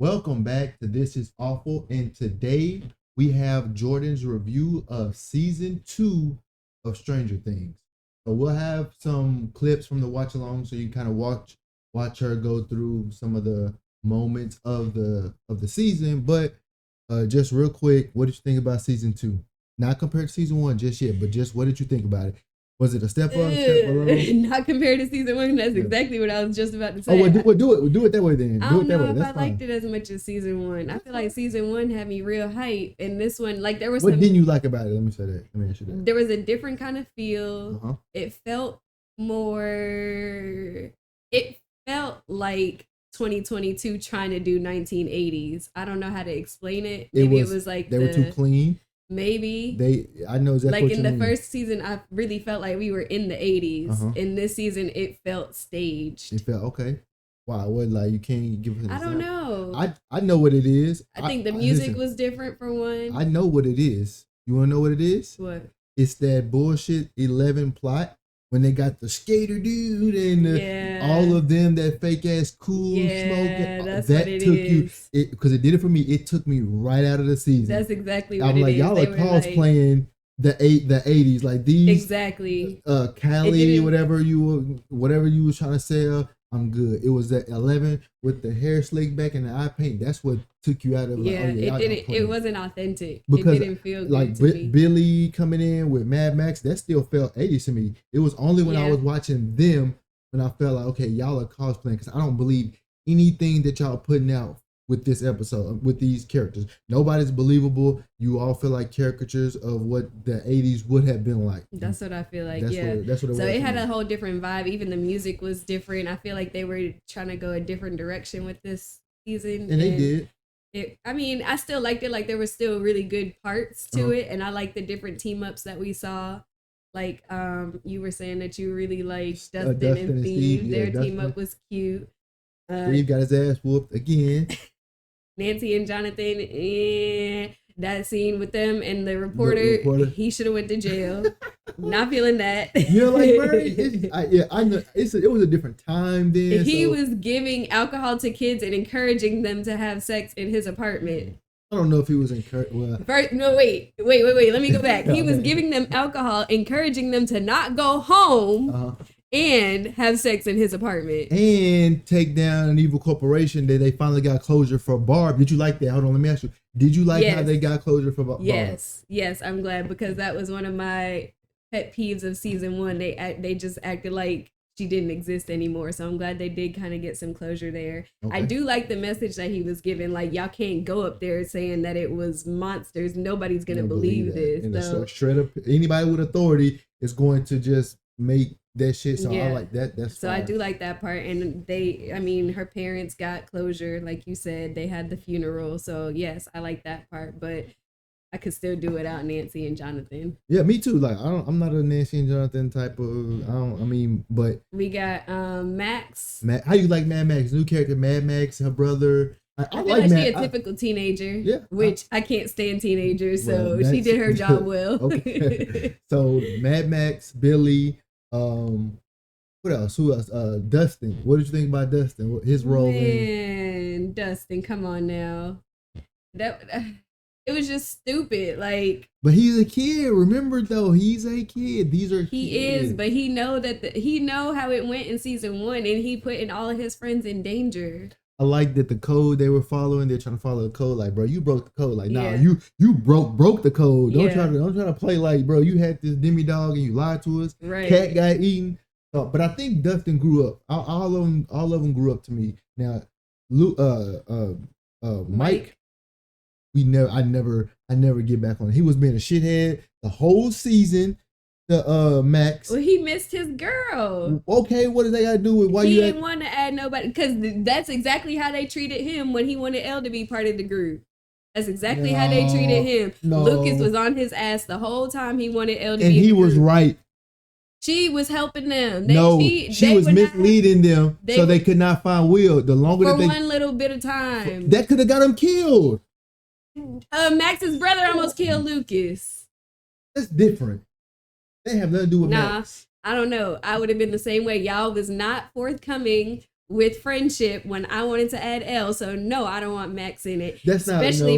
Welcome back to This Is Awful, and today we have Jordan's review of season 2 of Stranger Things. So we'll have some clips from the watch along, so you kind of watch her go through some of the moments of the season. But just real quick, what did you think about season 2? Not compared to season 1 just yet, but just what did you think about it? Was it a step up, step below? Not compared to season 1. That's exactly what I was just about to say. Oh, well, do it that way then. I Do don't it that know way. if That's I fine. liked it as much as season 1. I feel like season 1 had me real hype, and this one, like, there was What didn't you like about it? Let me say that. Let me ask you that. There was a different kind of feel. It felt more. It felt like 2022 trying to do 1980s. I don't know how to explain it. Maybe it was like they were too clean. Maybe I know exactly. Like in the first season, I really felt like we were in the 80s. In this season, it felt staged. It felt okay. Wow, what, like, you can't give it? I don't know. I know what it is. I think the music was different for one. I know what it is. You want to know what it is? What? It's that bullshit 11 plot when they got the skater dude and all of them, that fake ass cool smoke. That's that what it took is. you, because it did it for me. It took me right out of the season. That's exactly what I'm like, y'all are cosplaying the 80s, like these exactly. Cali, whatever you was trying to sell. I'm good. It was that 11 with the hair slicked back and the eye paint. That's what took you out of. It wasn't authentic. Because it didn't feel good like to me. Billy coming in with Mad Max, that still felt 80s to me. It was only when I was watching them when I felt like, okay, y'all are cosplaying, because I don't believe anything that y'all putting out with this episode, with these characters. Nobody's believable. You all feel like caricatures of what the 80s would have been like. That's what I feel like. That's what it was. So it had a whole different vibe. Even the music was different. I feel like they were trying to go a different direction with this season. And they did. I still liked it. Like, there were still really good parts to it. And I like the different team ups that we saw. Like, you were saying that you really liked Dustin and Steve. Their team up was cute. Steve got his ass whooped again. Nancy and Jonathan, that scene with them and the reporter. He should have went to jail. Not feeling that. You're like, I know. It was a different time then. He was giving alcohol to kids and encouraging them to have sex in his apartment. I don't know if he was encouraging. Wait. Let me go back. He was giving them alcohol, encouraging them to not go home. And have sex in his apartment. And take down an evil corporation that they finally got closure for Barb. Did you like that? Hold on, let me ask you. Did you like how they got closure for Barb? Yes, I'm glad, because that was one of my pet peeves of season 1. They just acted like she didn't exist anymore. So I'm glad they did kind of get some closure there. Okay. I do like the message that he was giving. Like, y'all can't go up there saying that it was monsters. Nobody's going to believe this. And so straight up, anybody with authority is going to just make that shit. So I like that. That's so fine. I do like that part. And her parents got closure, like you said. They had the funeral. So yes, I like that part, but I could still do without Nancy and Jonathan. Yeah, me too. Like, I'm not a Nancy and Jonathan type of. But we got Max. How you like Mad Max? New character, Mad Max, her brother. I feel like she's a typical teenager, which I can't stand teenagers, so she did her job well. Okay. So Mad Max, Billy, what else? Who else? Dustin. What did you think about Dustin? His role in Dustin, come on now. It was just stupid, like. But he's a kid. Remember, though, he's a kid. These are he kids. is, but he know how it went in season 1, and he putting all of his friends in danger. I like that the code they were following. They're trying to follow the code. Like, bro, you broke the code. Like, nah, you broke the code. Don't try to play like, bro, you had this demi dog and you lied to us. Right. Cat got eaten. But I think Dustin grew up. All of them grew up to me. Now, Mike. I never get back on it. He was being a shithead the whole season. Max. Well, he missed his girl. Okay, what did they got to do with why he didn't want to add nobody? Because that's exactly how they treated him when he wanted Elle to be part of the group. That's exactly how they treated him. No. Lucas was on his ass the whole time he wanted Elle to be. And he was right. She was helping them. She was misleading them so they could not find Will. The longer for one little bit of time, that could have got him killed. Max's brother almost killed Lucas. That's different. They have nothing to do with Max. I don't know. I would have been the same way. Y'all was not forthcoming with friendship when I wanted to add L. So no, I don't want Max in it. That's not Especially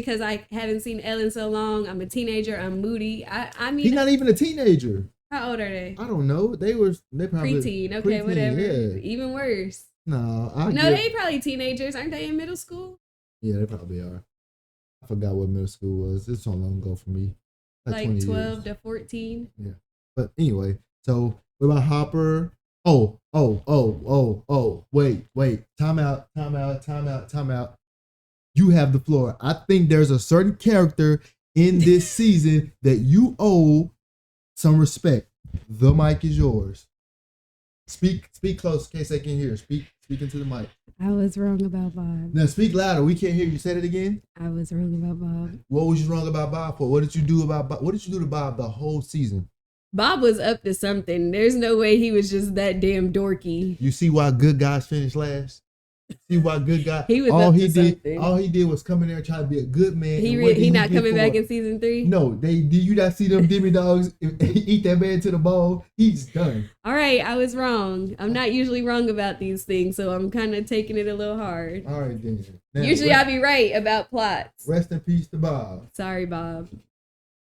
because I haven't seen Elle in so long. I'm a teenager. I'm moody. I mean, he's not even a teenager. How old are they? I don't know. They probably preteen. Okay, whatever. Yeah. Even worse. No, they probably teenagers. Aren't they in middle school? Yeah, they probably are. I forgot what middle school was. It's so long ago for me. Like 12 years. To 14. Yeah. But anyway, so what about Hopper? Wait. Time out. You have the floor. I think there's a certain character in this season that you owe some respect. The mic is yours. Speak close in case I can hear. Speak into the mic. I was wrong about Bob. Now speak louder. We can't hear you. Say it again. I was wrong about Bob. What was you wrong about Bob for? What did you do about Bob? What did you do to Bob the whole season? Bob was up to something. There's no way he was just that damn dorky. You see why good guys finish last? See why good guy? He was all up he to did. something. All he did was come in there and try to be a good man. He not coming back in season 3. No, did you not see them Demi dogs eat that man to the bone? He's done. All right, I was wrong. I'm not usually wrong about these things, so I'm kind of taking it a little hard. All right, then. Now, usually I'll be right about plots. Rest in peace to Bob. Sorry, Bob.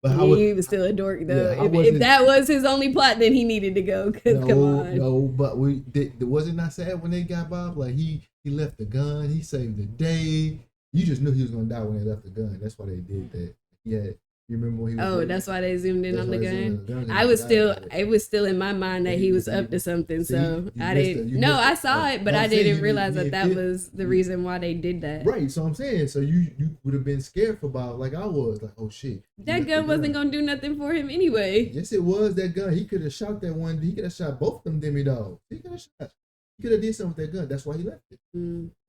But he was still a dork though. Yeah, if that was his only plot, then he needed to go. Come on. No, but was it not sad when they got Bob? Like he left the gun. He saved the day. You just knew he was gonna die when they left the gun. That's why they did that. Yeah. You remember when he was that's why they zoomed in on the gun. It was still in my mind that he was up to something. So I didn't. No, I saw it, but I didn't realize that was the reason why they did that. Right. So I'm saying, so you would have been scared for Bob, like I was. Like, oh shit. That gun wasn't gonna do nothing for him anyway. Yes, it was. That gun. He could have shot that one. He could have shot both of them Demi dogs. He could have shot. He could have did something with that gun. That's why he left it.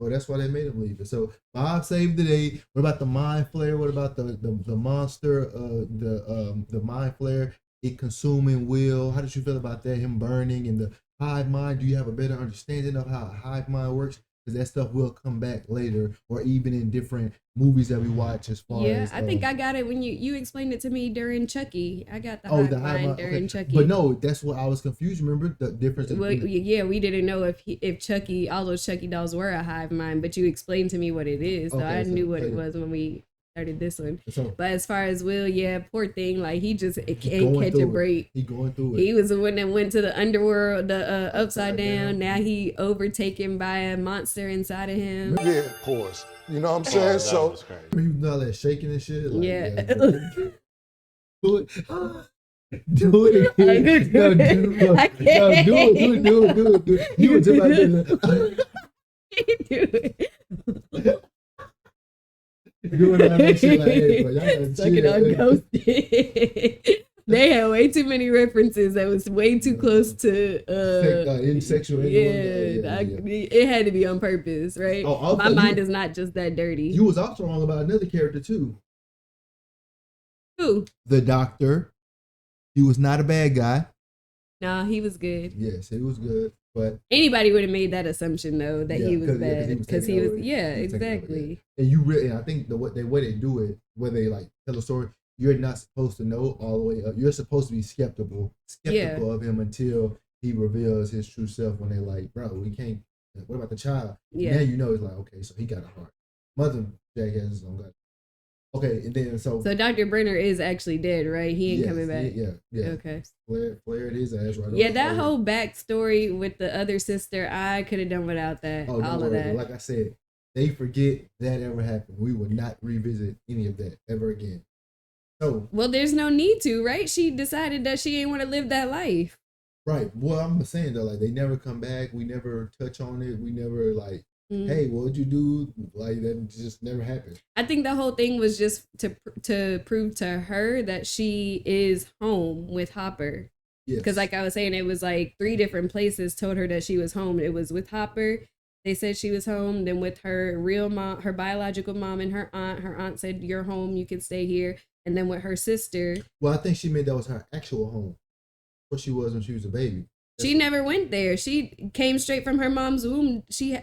Or that's why they made him leave it. So Bob saved the day. What about the mind flare? What about the monster? The mind flare. It consuming Will. How did you feel about that? Him burning and the hive mind. Do you have a better understanding of how a hive mind works? Because that stuff will come back later, or even in different movies that we watch. As far as I think I got it when you explained it to me during Chucky. I got the hive mind during Chucky. But no, that's what I was confused. Remember the difference? Well, yeah, we didn't know if Chucky, all those Chucky dolls were a hive mind, but you explained to me what it is, so I knew what it was when we started this one. But as far as Will, poor thing, like he just can't catch a break. He going through it. He was the one that went to the underworld, the upside down. Now he overtaken by a monster inside of him. Yeah, of course. You know what I'm saying? So you know that shaking and shit. Like, yeah. Do it. Do it again. No, do it. You were just like that. Do it. Doing all that shit like, hey, bro, y'all sucking on Ghosted. They had way too many references that was way too close to sexual. It had to be on purpose, right? My mind is not just that dirty. You was also wrong about another character too. Who? The doctor. He was not a bad guy. No, he was good. Yes, he was good. But anybody would have made that assumption though that he was bad because he was exactly. And you really, I think the way they do it, where they like tell a story, you're not supposed to know all the way up. You're supposed to be skeptical of him until he reveals his true self. When they're like, bro, we can't. What about the child? Yeah. Now you know it's like, okay, so he got a heart. Mother Jack has his own gut. Okay, and then so Dr. Brenner is actually dead, right? He ain't coming back. Yeah. Okay. Flared his ass right. Yeah, that whole backstory with the other sister, I could have done without that. Oh, all of that. Like I said, they forget that ever happened. We will not revisit any of that ever again. So well, there's no need to, right? She decided that she ain't want to live that life. Right. Well, I'm saying though, like they never come back. We never touch on it. We never like. Hey, what'd you do? Like that just never happened. I think the whole thing was just to prove to her that she is home with Hopper. Because like I was saying, it was like 3 different places told her that she was home. It was with Hopper. They said she was home. Then with her real mom, her biological mom, and her aunt said, "You're home. You can stay here." And then with her sister. Well, I think she meant that was her actual home. What she was when she was a baby. She never went there. She came straight from her mom's womb. She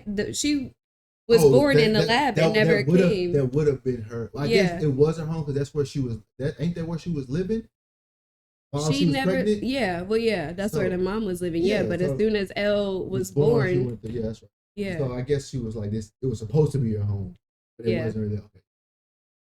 was born in the lab and never came. That would have been her. I guess it was her home because that's where she was. Ain't that where she was living? Oh, she was never. pregnant? Yeah, well, yeah, that's where the mom was living. Yeah, but so as soon as Elle was she born, went to, yeah, that's right. yeah. So I guess she was like this. It was supposed to be her home, but it wasn't really okay.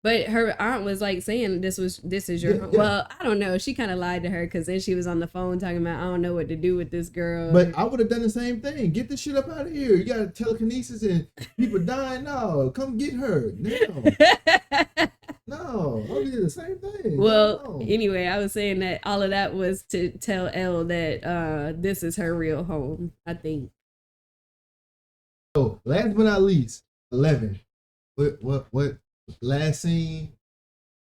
But her aunt was like saying this is your home. Well, I don't know. She kind of lied to her because then she was on the phone talking about I don't know what to do with this girl. But I would have done the same thing. Get this shit up out of here. You got telekinesis and people dying. No, come get her now. No, I did the same thing. Well, anyway, I was saying that all of that was to tell Elle that this is her real home, I think. So last but not least, 11. What last scene?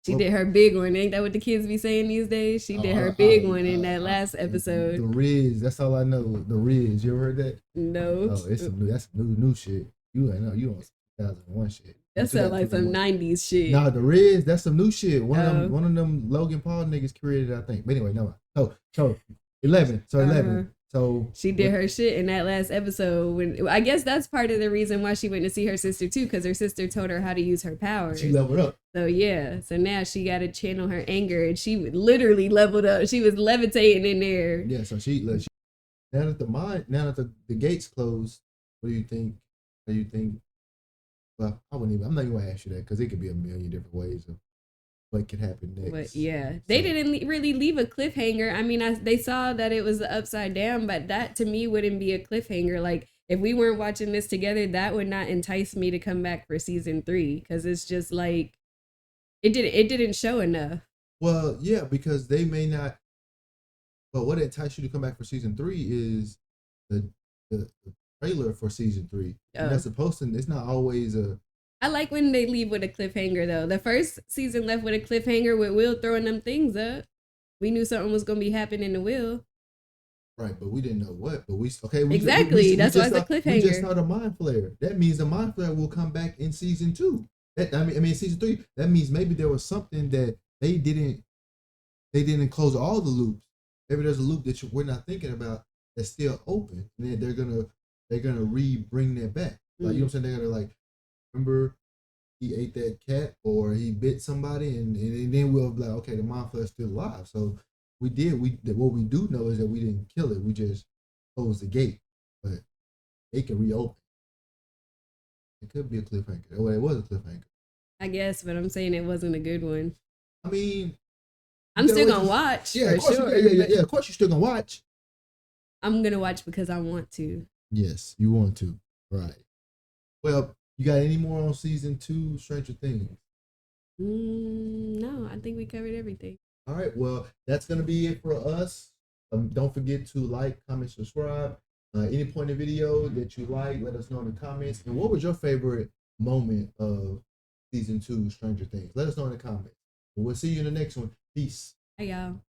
She did her big one. Ain't that what the kids be saying these days? She did her big one in that last episode. The Riz, that's all I know. The Riz, you ever heard that? No. Oh, it's some new, that's new shit. You ain't know, you on 2001 shit. That sounds like some 90s shit. Nah, the Riz, that's some new shit. One of them Logan Paul niggas created, I think. But anyway, no. So 11. So 11. So she did her shit in that last episode. When I guess that's part of the reason why she went to see her sister too, because her sister told her how to use her powers. She leveled up. So yeah, so now she got to channel her anger, and she literally leveled up. She was levitating in there. Yeah, so she now that the gates closed. What do you think? Do you think? Well, I'm not even gonna ask you that because it could be a million different ways of what could happen next. But yeah, they didn't really leave a cliffhanger. I mean, they saw that it was upside down, but that to me wouldn't be a cliffhanger. Like if we weren't watching this together, that would not entice me to come back for season 3 because it's just like it didn't show enough. Well, yeah, because they may not. But what enticed you to come back for season 3 is the trailer for season 3. And that's supposed to. It's not always a. I like when they leave with a cliffhanger though. The first season left with a cliffhanger with Will throwing them things up. We knew something was gonna be happening to Will. Right, but we didn't know what. But exactly. That's why it's a cliffhanger. We just saw the mind flare. That means the mind flare will come back in season 2. I mean season 3. That means maybe there was something that they didn't close all the loops. Maybe there's a loop that we're not thinking about that's still open, and then they're gonna bring that back. Like you know what I'm saying? They're gonna like. Remember, he ate that cat or he bit somebody, and then we'll be like, okay, the mind flayer is still alive. So what we do know is that we didn't kill it. We just closed the gate, but it can reopen. It could be a cliffhanger. Well, it was a cliffhanger. I guess, but I'm saying it wasn't a good one. I mean, I'm still gonna watch. Yeah, of course, sure, yeah. Of course, you're still gonna watch. I'm gonna watch because I want to. Yes, you want to, right? Well. You got any more on season 2 Stranger Things? No, I think we covered everything. All right, well, that's going to be it for us. Don't forget to like, comment, subscribe. Any point of video that you like, let us know in the comments. And what was your favorite moment of season 2 Stranger Things? Let us know in the comments. We'll see you in the next one. Peace. Hey, y'all.